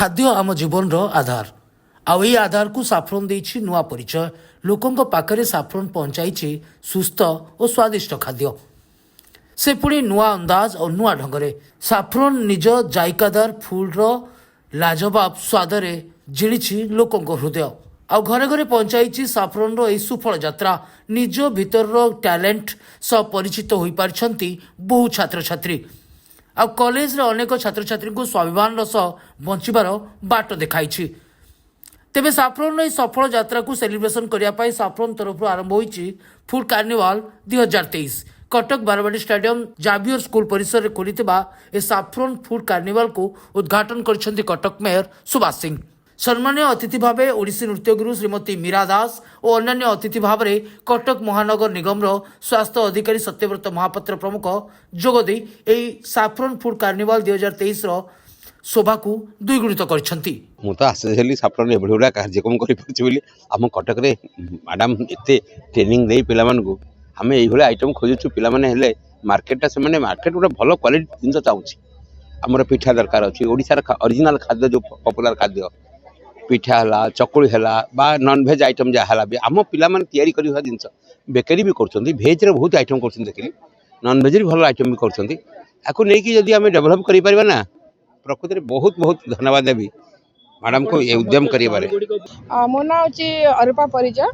खाद्य आम जीवन आधार आई आधार को साफ्रोन देछि नुआ परिचय लोकों पाखरे साफ्रोन पहुंचाई सुस्थ और स्वादिष्ट खाद्य से पुणी नुआ अंदाज और नुआ ढंगरे साफ्रोन निज जायकादार फूड्र लाजवाब स्वादरे जिणिछि लोकों हृदय आ घरे घरे पहुंचाई साफ्रोन रो सुफल यात्रा निज भीतर टैलेंट सह परिचित हो पारिछंती बहु छात्र छात्री आ कॉलेज रे अनेक छात्र छात्री को स्वाभिमान सह बंचिबार बाट देखाई तेबे साफ्रोन रो सफल यात्रा को सेलिब्रेशन करने साफ्रोन तरफ आरंभ होईछि food carnival 2023 Cuttack Barabati stadium Xavier school परिसर में खोली ए साफ्रोन फूड कार्निवाल को उद्घाटन कर कटक मेयर सुभाष सिंह सम्मान्य अतिथि भाव ओडिसी नृत्यगुरु श्रीमती मीरा दास और अन्य अतिथि भाव में कटक महानगर निगम स्वास्थ्य अधिकारी सत्यव्रत महापात्र प्रमुख जोगदे साफ्रोन फूड कार्निवाल 2023 शोभा को द्विगुणित करछंती। तो आशा साफ्रोन एभଳି गुड़ा कार्यक्रम करम कटक रे मैडम एते ट्रेनिंग दे पिला मानकु आम ये आइटम खोजुचु पिला माने हेले मार्केट से मार्केट गोटे भल क्वालिटी जिन चाहूँगी आमर पिठा दरकार अच्छी ओडिशार ओरिजिनल खाद्य जो पॉपुलर खाद्य पिठा है चकुली है नॉन भेज आइटम जहाँ भी आम पिला जिन बेकरी भी कर भेज रे बहुत आइटम कर देखिली नॉन भेज भल आइटम भी कर आम डेभलप कर ना प्रकृति में बहुत बहुत धन्यवाद देवी मैडम को ये उद्यम करिबारे। मो ना हूँ Arupa Parija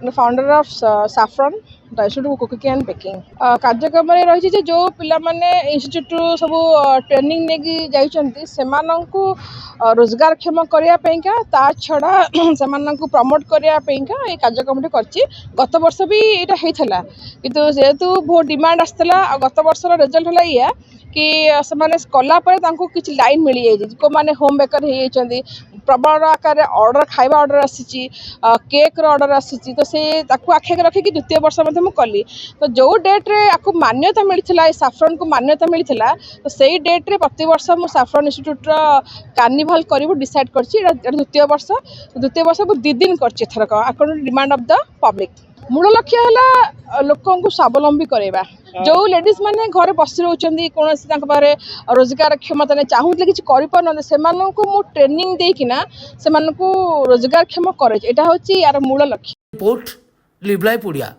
founder of Saffron institute cooking and baking कार्यक्रम रही जो पिला माने इंस्टीट्यूट सब ट्रेनिंग नहीं जाइछंती सेमानंकु रोजगार क्षम करने ता छड़ा सेमानंकु प्रमोट करने ये कार्यक्रम करछि गत वर्ष भी एटा हेइथला किंतु जेहेतु बहुत डिमांड आसला गत वर्ष रिजल्ट होला या कि सेमाने कला परे तांको किछ लाइन मिली जाई को माने होम बेकर हे जाइछंती प्रबल आकार ऑर्डर खाइबा ऑर्डर आसी केक रो ऑर्डर आसी तो से ताकू आखे रखिकी द्वितीय वर्ष मु कली तो जो डेट रे आपको मान्यता मिलता साफ्रोन को मान्यता मिलता तो सही डेट रे प्रति वर्ष मु साफ्रोन इंस्टीट्यूट कार्निवाल करू डिसाइड कर द्वितीय वर्ष मु 2 दिन करथरक according demand of the public मूल लक्ष्य है लोकों को स्वावलंबी करवा जो लेडीज माने घर बस रोचंदी कौन पारे रोजगार क्षमता नहीं चाहूले कि मु ट्रेनिंग देकिना से रोजगार क्षम करे एटा होची यार मूल लक्ष्य। रिपोर्ट लिबलाई पुड़िया।